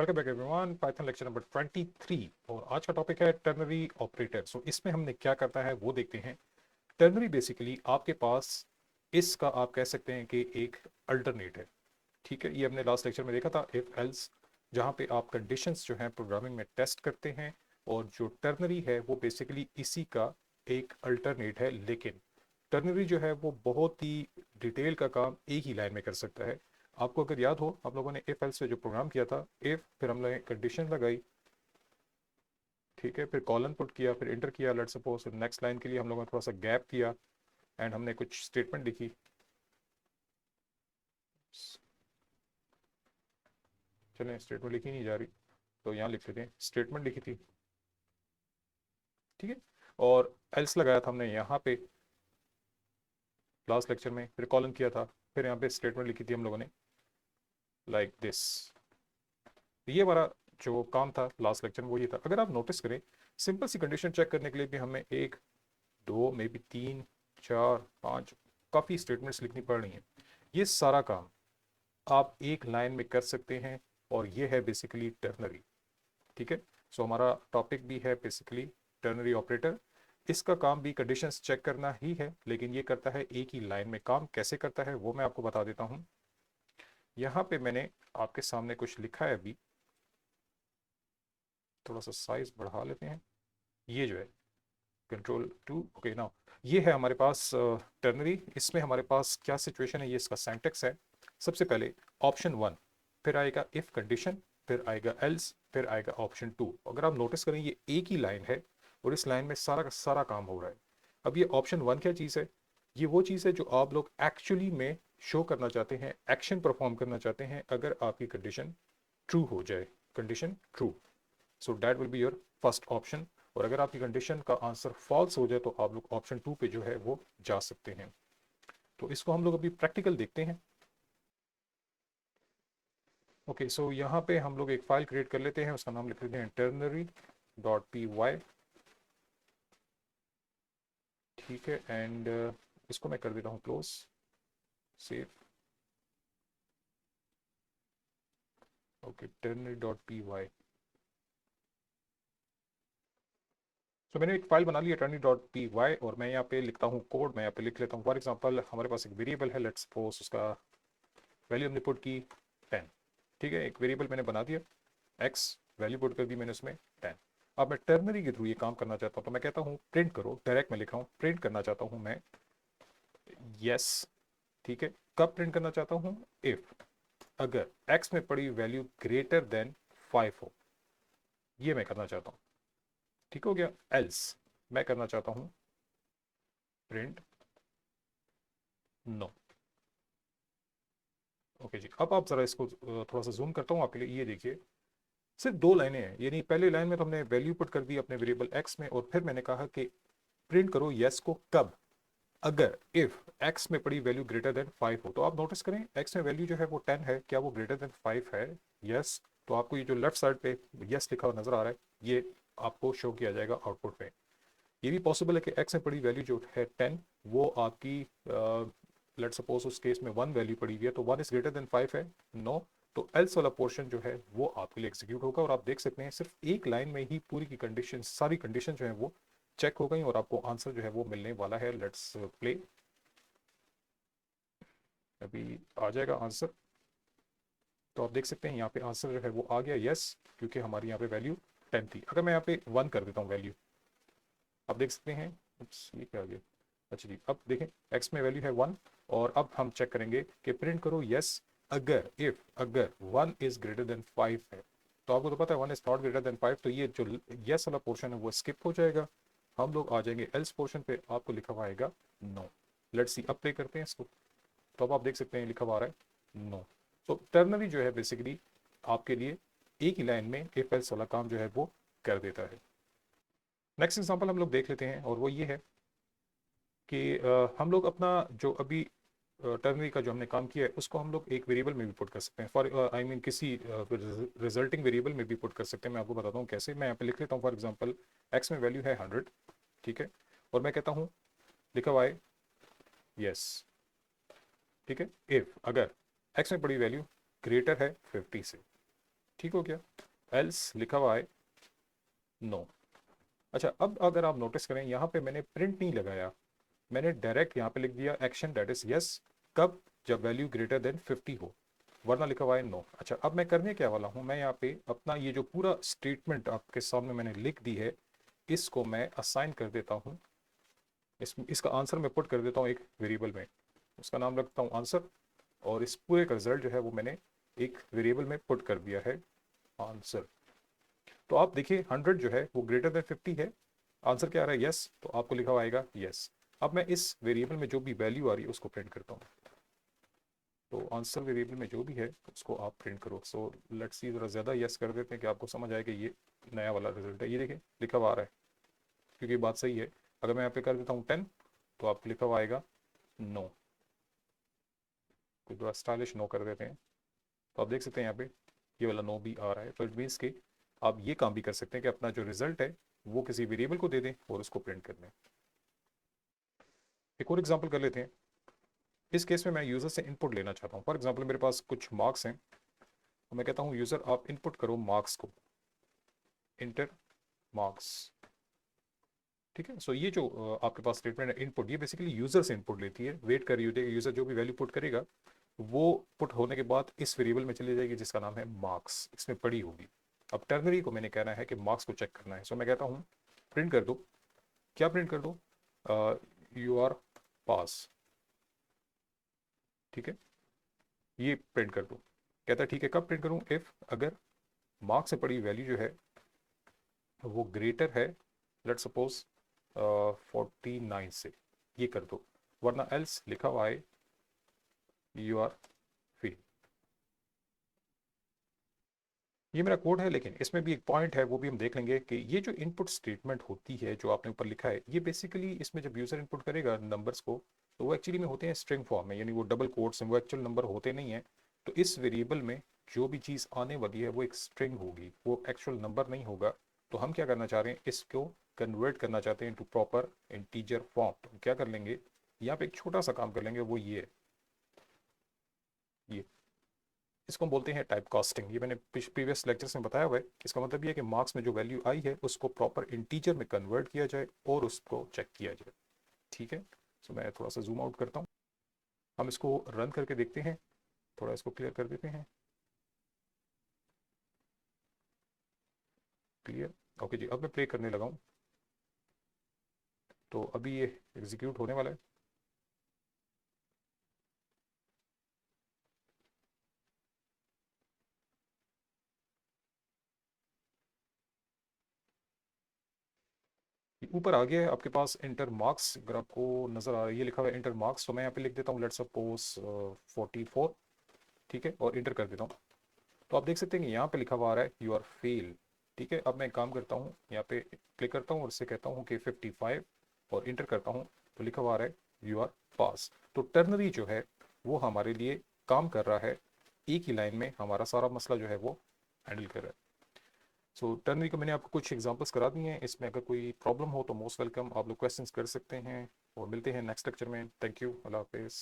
Welcome back everyone, Python lecture number 23 और आज का टॉपिक है टर्नरी ऑपरेटर। सो इसमें हमने क्या करता है वो देखते हैं। टर्नरी बेसिकली आपके पास इसका आप कह सकते हैं कि एक अल्टरनेट है। ठीक है, ये हमने लास्ट लेक्चर में देखा था इफ एल्स, जहाँ पे आप कंडीशंस जो हैं प्रोग्रामिंग में टेस्ट करते हैं, और जो टर्नरी है वो बेसिकली इसी का एक अल्टरनेट है। लेकिन टर्नरी जो है वो बहुत ही डिटेल का काम एक ही लाइन में कर सकता है। आपको अगर याद हो, आप लोगों ने इफ एल्स पे जो प्रोग्राम किया था, इफ फिर हम लोगों ने कंडीशन लगाई, ठीक है, फिर कॉलन पुट किया, फिर इंटर किया, लेट्स सपोज नेक्स्ट लाइन के लिए हम लोगों ने थोड़ा सा गैप किया एंड हमने कुछ स्टेटमेंट लिखी। चलें, स्टेटमेंट लिखी नहीं जा रही तो यहाँ लिख लेते हैं, स्टेटमेंट लिखी थी, ठीक है, और एल्स लगाया था हमने यहाँ पे लास्ट लेक्चर में, फिर कॉलन किया था, फिर यहाँ पे स्टेटमेंट लिखी थी हम लोगों ने लाइक दिस। ये हमारा जो काम था लास्ट लेक्चर में वो ये था। अगर आप नोटिस करें, सिंपल सी कंडीशन चेक करने के लिए भी हमें एक दो मे बी तीन चार पाँच काफ़ी स्टेटमेंट्स लिखनी पड़ रही हैं। ये सारा काम आप एक लाइन में कर सकते हैं और ये है बेसिकली टर्नरी। ठीक है, सो हमारा टॉपिक भी है बेसिकली टर्नरी ऑपरेटर। इसका काम भी कंडीशंस चेक करना ही है, लेकिन ये करता है एक ही लाइन में काम। कैसे करता है वो मैं आपको बता देता हूँ। यहाँ पे मैंने आपके सामने कुछ लिखा है, अभी थोड़ा सा साइज बढ़ा लेते हैं। ये जो है कंट्रोल 2, ओके नाउ ये है हमारे पास टर्नरी। इसमें हमारे पास क्या सिचुएशन है, ये इसका सिंटैक्स है। सबसे पहले ऑप्शन 1, फिर आएगा इफ कंडीशन, फिर आएगा एल्स, फिर आएगा ऑप्शन 2। अगर आप नोटिस करें ये एक ही लाइन है और इस लाइन में सारा का सारा काम हो रहा है। अब ये ऑप्शन 1 क्या चीज़ है? ये वो चीज़ है जो आप लोग एक्चुअली में शो करना चाहते हैं, एक्शन परफॉर्म करना चाहते हैं अगर आपकी कंडीशन ट्रू हो जाए। Condition true, so that will be your first option. और अगर आपकी कंडीशन का आंसर फॉल्स हो जाए तो आप लोग ऑप्शन 2 पे जो है वो जा सकते हैं। तो इसको हम लोग अभी प्रैक्टिकल देखते हैं। ओके, सो यहाँ पे हम लोग एक फाइल क्रिएट कर लेते हैं, उसका नाम लिख लेते हैं ternary.py। ठीक है, एंड इसको मैं कर देता हूँ क्लोज, सेव। Okay, ternary.py। तो मैंने एक फाइल बना ली है ternary.py, और मैं यहाँ पे लिखता हूँ कोड। मैं यहाँ पे लिख लेता हूँ, फॉर एग्जांपल हमारे पास एक वेरिएबल है, लेट्स सपोज उसका वैल्यू हमने पुट की 10। ठीक है, एक वेरिएबल मैंने बना दिया, एक्स वैल्यू पुट कर दी मैंने उसमें 10। अब मैं टर्नरी के थ्रू ये काम करना चाहता हूँ, तो मैं कहता हूँ प्रिंट करो। डायरेक्ट मैं लिखा हूँ प्रिंट करना चाहता हूँ मैं यस। ठीक है, कब प्रिंट करना चाहता हूँ? इफ, अगर एक्स में पड़ी वैल्यू ग्रेटर देन 5 हो, ये मैं करना चाहता हूँ। ठीक हो गया। एल्स मैं करना चाहता हूँ प्रिंट नो। ओके जी, अब आप जरा इसको थोड़ा सा जूम करता हूँ आपके लिए। ये देखिए, सिर्फ दो लाइनें हैं, यानी पहली लाइन में तो हमने वैल्यू पुट कर दी अपने वेरिएबल एक्स में, और फिर मैंने कहा कि प्रिंट करो यस को कब? अगर इफ एक्स में पड़ी वैल्यू ग्रेटर देन 5 हो। तो आप नोटिस करें एक्स में वैल्यू जो है वो 10 है, क्या वो ग्रेटर देन 5 है? यस। तो आपको ये जो लेफ्ट साइड पे यस लिखा हुआ नजर आ रहा है, ये आपको शो किया जाएगा आउटपुट पे। ये भी पॉसिबल है कि एक्स में पड़ी वैल्यू जो है 10, वो आपकी लेट सपोज उस केस में 1 वैल्यू पड़ी हुई है, तो 1 इज ग्रेटर देन 5 है, नो। तो एल्स वाला पोर्शन जो है वो आपके लिए एग्जीक्यूट होगा, और आप देख सकते हैं सिर्फ एक लाइन में ही पूरी की कंडीशन, सारी कंडीशन जो है वो चेक हो गई, और आपको आंसर जो है वो मिलने वाला है। लेट्स प्ले, अभी आ जाएगा आंसर। तो आप देख सकते हैं यहाँ पे आंसर जो है वो आ गया यस, क्योंकि हमारी यहाँ पे वैल्यू 10 थी। अगर मैं यहाँ पे 1 कर देता हूँ वैल्यू, आप देख सकते हैं, ये क्या आ गया? अच्छा जी, अब देखें एक्स में वैल्यू है 1, और अब हम चेक करेंगे कि प्रिंट करो यस अगर इफ अगर 1 इज ग्रेटर देन 5 है। तो आपको तो पता है 1 इज नॉट ग्रेटर देन 5, तो ये जो यस वाला पोर्शन है वो स्किप हो जाएगा। हम लोग आ जाएंगे एल्स पोर्शन पे, आपको लिखा हुआ आएगा नो। लेट्स सी, अब प्ले करते हैं इसको। तो अब आप देख सकते हैं लिखा हुआ आ रहा है नो। तो टर्नरी जो है बेसिकली आपके लिए एक ही लाइन में इफ एल्स वाला काम जो है वो कर देता है। नेक्स्ट एग्जांपल हम लोग देख लेते हैं, और वो ये है कि हम लोग अपना जो अभी टर्नरी का जो हमने काम किया है उसको हम लोग एक वेरिएबल में भी पुट कर सकते हैं। फॉर आई मीन किसी रिजल्टिंग वेरिएबल में भी पुट कर सकते हैं। मैं आपको बताता हूँ कैसे। मैं यहाँ पे लिख लेता हूँ फॉर एग्जांपल एक्स में वैल्यू है 100, ठीक है, और मैं कहता हूँ लिखा हुआ है यस। ठीक है, इफ अगर एक्स में पड़ी वैल्यू ग्रेटर है 50 से। ठीक हो गया, एल्स लिखा हुआ है नो। अच्छा, अब अगर आप नोटिस करें यहाँ पे मैंने प्रिंट नहीं लगाया, मैंने डायरेक्ट यहाँ पे लिख दिया एक्शन दैट इज यस, कब, जब वैल्यू ग्रेटर देन 50 हो, वरना लिखा हुआ है नो। अच्छा, अब मैं करने क्या वाला हूँ, मैं यहाँ पे अपना ये जो पूरा स्टेटमेंट आपके सामने मैंने लिख दी है, इसको मैं असाइन कर देता हूँ, इसका आंसर मैं पुट कर देता हूँ एक वेरिएबल में, उसका नाम रखता हूँ आंसर, और इस पूरे का रिजल्ट जो है वो मैंने एक वेरिएबल में पुट कर दिया है आंसर। तो आप देखिए 100 जो है वो ग्रेटर देन 50 है, आंसर क्या आ रहा है यस, तो आपको लिखा हुआ आएगा यस। अब मैं इस वेरिएबल में जो भी वैल्यू आ रही है उसको प्रिंट करता हूँ, तो आंसर वेरिएबल में जो भी है उसको आप प्रिंट करो। सो लेट्स सी, ज़रा ज़्यादा यस कर देते हैं कि आपको समझ आए कि ये नया वाला रिजल्ट है। ये देखिए लिखा हुआ आ रहा है, क्योंकि बात सही है। अगर मैं यहाँ पे कर देता हूँ 10, तो आपको लिखा हुआ आएगा नो, तो थोड़ा स्टाइलिश नो कर देते हैं, तो आप देख सकते हैं यहाँ पे ये वाला नो भी आ रहा है। तो इट मीन्स कि आप ये काम भी कर सकते हैं कि अपना जो रिजल्ट है वो किसी वेरिएबल को दे दें और उसको प्रिंट कर दें। एक और एग्जांपल कर लेते हैं। इस केस में मैं यूज़र से इनपुट लेना चाहता हूँ। फॉर एग्जांपल मेरे पास कुछ मार्क्स हैं, तो मैं कहता हूँ यूज़र आप इनपुट करो मार्क्स को, इंटर मार्क्स। ठीक है, सो ये जो आपके पास स्टेटमेंट है इनपुट, ये बेसिकली यूज़र से इनपुट लेती है, वेट कर यूज़र जो भी वैल्यू पुट करेगा वो पुट होने के बाद इस वेरिएबल में चली जाएगी जिसका नाम है मार्क्स, इसमें पड़ी होगी। अब टर्नरी को मैंने कहना है कि मार्क्स को चेक करना है, सो मैं कहता हूँ प्रिंट कर दो। क्या प्रिंट कर दो, यू आर पास। ठीक है, ये प्रिंट कर दो। कहता है ठीक है, कब प्रिंट करूँ, इफ़, अगर मार्क्स से पड़ी वैल्यू जो है वो ग्रेटर है, लेट सपोज 49 से, ये कर दो, वरना एल्स लिखा हुआ है यू आर फेल। ये मेरा कोड है, लेकिन इसमें भी एक पॉइंट है, वो भी हम देख लेंगे कि ये जो इनपुट स्टेटमेंट होती है जो आपने ऊपर लिखा है, ये बेसिकली इसमें जब यूज़र इनपुट करेगा नंबर्स को, तो वो एक्चुअली में होते हैं स्ट्रिंग फॉर्म में, यानी वो डबल कोट्स हैं, वो एक्चुअल नंबर होते नहीं है। तो इस वेरिएबल में जो भी चीज़ आने वाली है वो एक स्ट्रिंग होगी, वो एक्चुअल नंबर नहीं होगा। तो हम क्या करना चाह रहे हैं, इसको कन्वर्ट करना चाहते हैं इनटू प्रॉपर इंटीजर फॉर्म। तो हम क्या कर लेंगे, यहाँ पे एक छोटा सा काम कर लेंगे, वो ये है, ये इसको हम बोलते हैं टाइप कास्टिंग। ये मैंने प्रीवियस लेक्चर्स में बताया हुआ है। इसका मतलब ये है कि मार्क्स में जो वैल्यू आई है उसको प्रॉपर इंटीजर में कन्वर्ट किया जाए और उसको चेक किया जाए। ठीक है, सो मैं थोड़ा सा जूम आउट करता हूँ, हम इसको रन करके देखते हैं, थोड़ा इसको क्लियर कर देते हैं। क्लियर, ओके जी। अब मैं प्ले करने लगा हूँ, तो अभी ये एग्जीक्यूट होने वाला है। ऊपर आ गया है आपके पास इंटर मार्क्स, अगर आपको नजर आ रहा है ये लिखा हुआ है इंटर मार्क्स, तो मैं यहाँ पे लिख देता हूँ लेट्स सपोज 44। ठीक है, और इंटर कर देता हूँ, तो आप देख सकते हैं कि यहाँ पे लिखा हुआ आ रहा है यू आर फेल। ठीक है, अब मैं एक काम करता हूँ, यहाँ पे क्लिक करता हूँ और इससे कहता हूँ कि 55 और इंटर करता हूँ, तो लिखा हुआ आ रहा है यू आर पास। तो टर्नरी जो है वो हमारे लिए काम कर रहा है, एक ही लाइन में हमारा सारा मसला जो है वो हैंडल कर रहा है। सो टर्नरी को मैंने आपको कुछ एग्जांपल्स करा दिए हैं, इसमें अगर कोई प्रॉब्लम हो तो मोस्ट वेलकम, आप लोग क्वेश्चंस कर सकते हैं, और मिलते हैं नेक्स्ट लेक्चर में। थैंक यू, अल्लाह हाफिज़।